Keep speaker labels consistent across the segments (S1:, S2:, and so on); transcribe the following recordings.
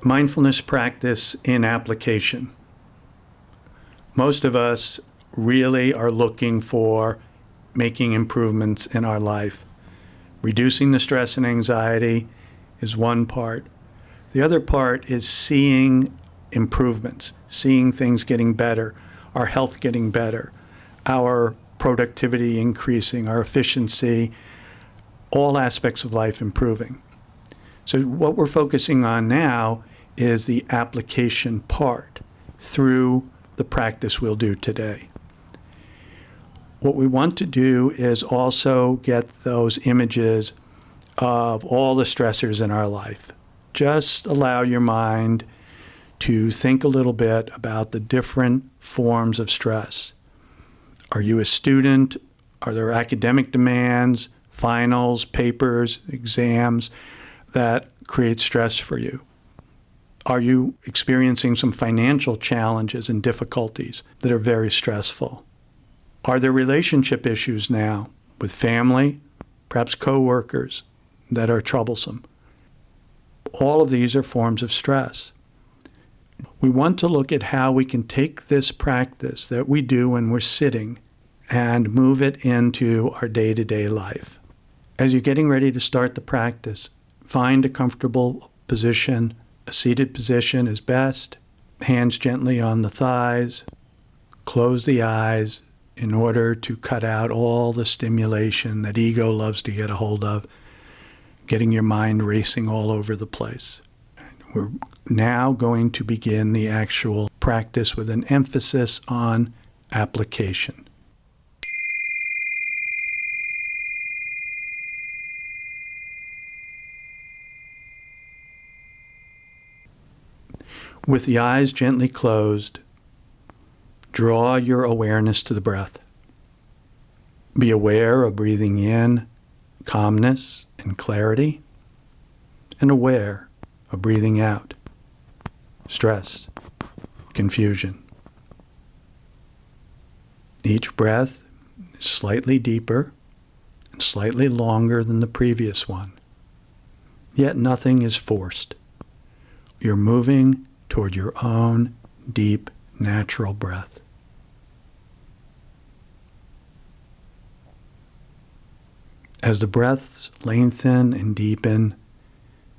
S1: Mindfulness practice in application. Most of us really are looking for making improvements in our life. Reducing the stress and anxiety is one part. The other part is seeing improvements, seeing things getting better, our health getting better, our productivity increasing, our efficiency, all aspects of life improving. So what we're focusing on now is the application part through the practice we'll do today. What we want to do is also get those images of all the stressors in our life. Just allow your mind to think a little bit about the different forms of stress. Are you a student? Are there academic demands, finals, papers, exams that create stress for you? Are you experiencing some financial challenges and difficulties that are very stressful? Are there relationship issues now with family, perhaps coworkers, that are troublesome? All of these are forms of stress. We want to look at how we can take this practice that we do when we're sitting and move it into our day-to-day life. As you're getting ready to start the practice, find a comfortable position. A seated position is best. Hands gently on the thighs. Close the eyes in order to cut out all the stimulation that ego loves to get a hold of, getting your mind racing all over the place. We're now going to begin the actual practice with an emphasis on application. With the eyes gently closed, draw your awareness to the breath. Be aware of breathing in calmness and clarity, and aware of breathing out stress, confusion. Each breath is slightly deeper and slightly longer than the previous one, yet nothing is forced. You're moving toward your own deep, natural breath. As the breaths lengthen and deepen,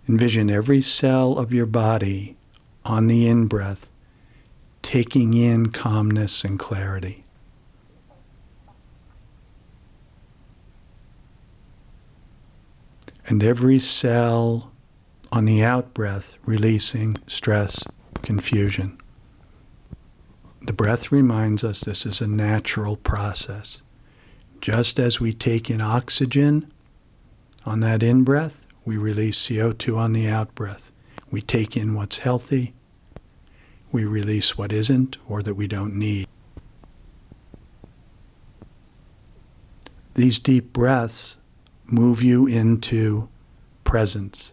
S1: envision every cell of your body on the in-breath taking in calmness and clarity. And every cell on the out-breath releasing stress, confusion. The breath reminds us this is a natural process. Just as we take in oxygen on that in-breath, we release CO2 on the out-breath. We take in what's healthy. We release what isn't or that we don't need. These deep breaths move you into presence.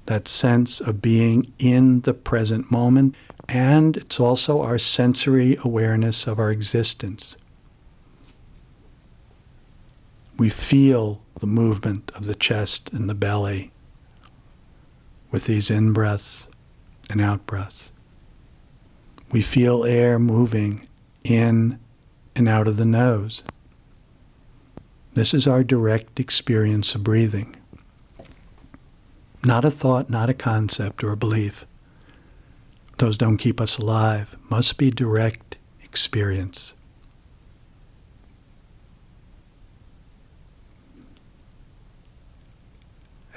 S1: That sense of being in the present moment, and it's also our sensory awareness of our existence. We feel the movement of the chest and the belly with these in-breaths and out-breaths. We feel air moving in and out of the nose. This is our direct experience of breathing. Not a thought, not a concept or a belief. Those don't keep us alive. Must be direct experience.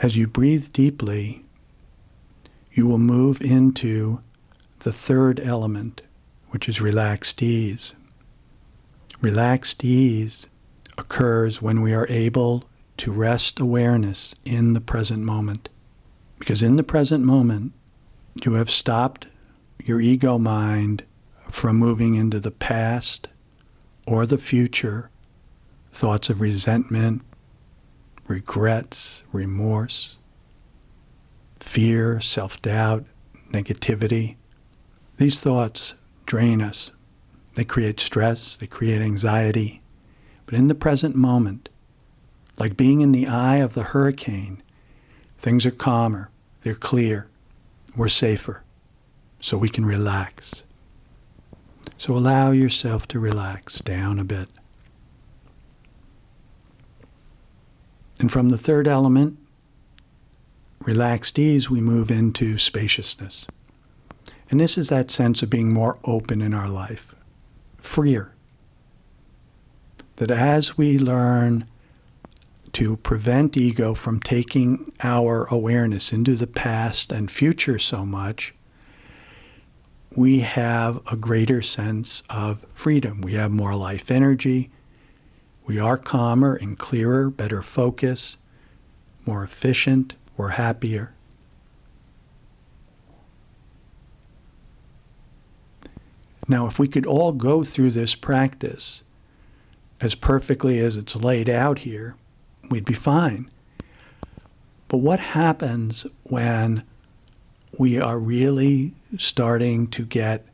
S1: As you breathe deeply, you will move into the third element, which is relaxed ease. Relaxed ease occurs when we are able to rest awareness in the present moment. Because in the present moment, you have stopped your ego mind from moving into the past or the future, thoughts of resentment, regrets, remorse, fear, self-doubt, negativity. These thoughts drain us. They create stress, they create anxiety. But in the present moment, like being in the eye of the hurricane, Things are calmer. They're clear. We're safer. So we can relax. So allow yourself to relax down a bit. And from the third element, relaxed ease, we move into spaciousness. And this is that sense of being more open in our life, freer. That as we learn to prevent ego from taking our awareness into the past and future so much, we have a greater sense of freedom. We have more life energy. We are calmer and clearer, better focus, more efficient, we're happier. Now, if we could all go through this practice as perfectly as it's laid out here, we'd be fine. But what happens when we are really starting to get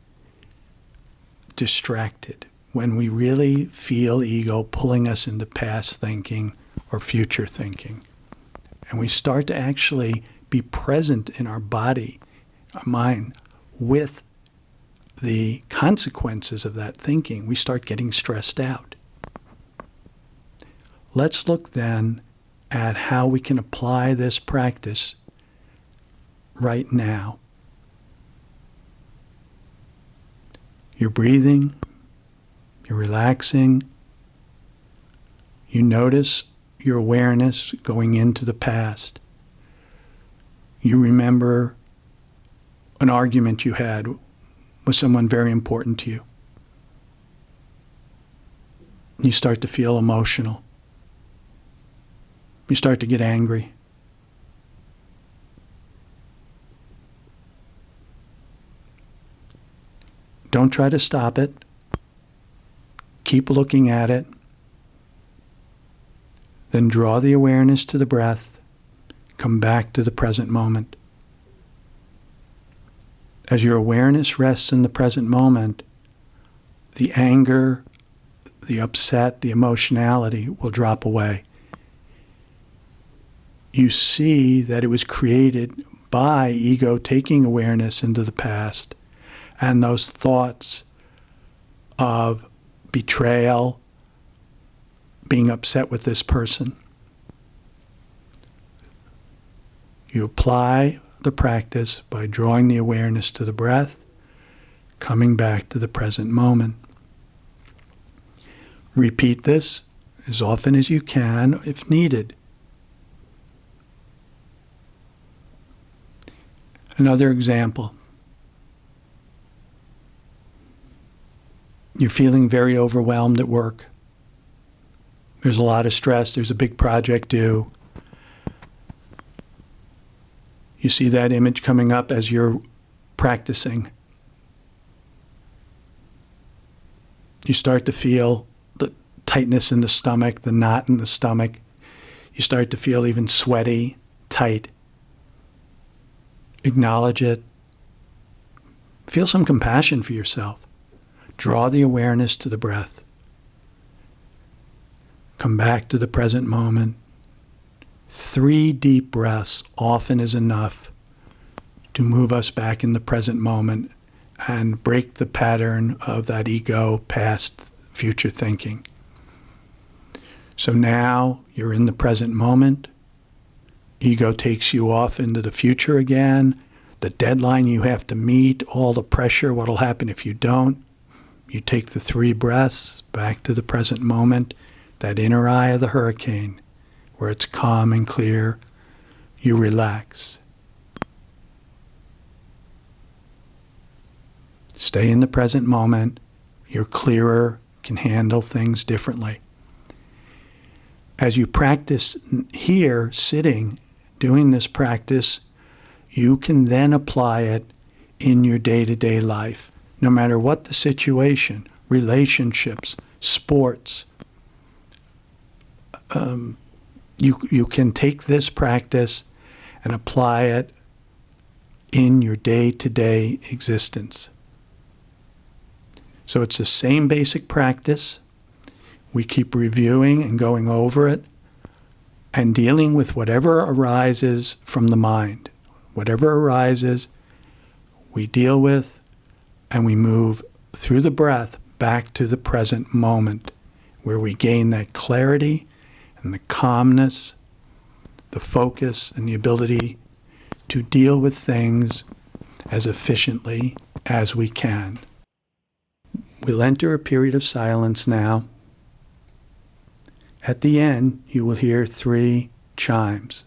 S1: distracted, when we really feel ego pulling us into past thinking or future thinking, and we start to actually be present in our body, our mind, with the consequences of that thinking, we start getting stressed out. Let's look then at how we can apply this practice right now. You're breathing, you're relaxing, you notice your awareness going into the past. You remember an argument you had with someone very important to you. You start to feel emotional. You start to get angry. Don't try to stop it. Keep looking at it. Then draw the awareness to the breath. Come back to the present moment. As your awareness rests in the present moment, the anger, the upset, the emotionality will drop away. You see that it was created by ego taking awareness into the past, and those thoughts of betrayal, being upset with this person. You apply the practice by drawing the awareness to the breath, coming back to the present moment. Repeat this as often as you can if needed. Another example. You're feeling very overwhelmed at work. There's a lot of stress. There's a big project due. You see that image coming up as you're practicing. You start to feel the tightness in the stomach, the knot in the stomach. You start to feel even sweaty, tight. Acknowledge it. Feel some compassion for yourself. Draw the awareness to the breath. Come back to the present moment. 3 deep breaths often is enough to move us back in the present moment and break the pattern of that ego, past, future thinking. So now you're in the present moment. Ego takes you off into the future again. The deadline you have to meet, all the pressure, what'll happen if you don't. You take the 3 breaths back to the present moment, that inner eye of the hurricane, where it's calm and clear. You relax. Stay in the present moment. You're clearer, can handle things differently. As you practice here, sitting, doing this practice, you can then apply it in your day-to-day life. No matter what the situation, relationships, sports, you can take this practice and apply it in your day-to-day existence. So it's the same basic practice. We keep reviewing and going over it and dealing with whatever arises from the mind. Whatever arises, we deal with, and we move through the breath back to the present moment, where we gain that clarity and the calmness, the focus, and the ability to deal with things as efficiently as we can. We'll enter a period of silence now. At the end, you will hear 3 chimes.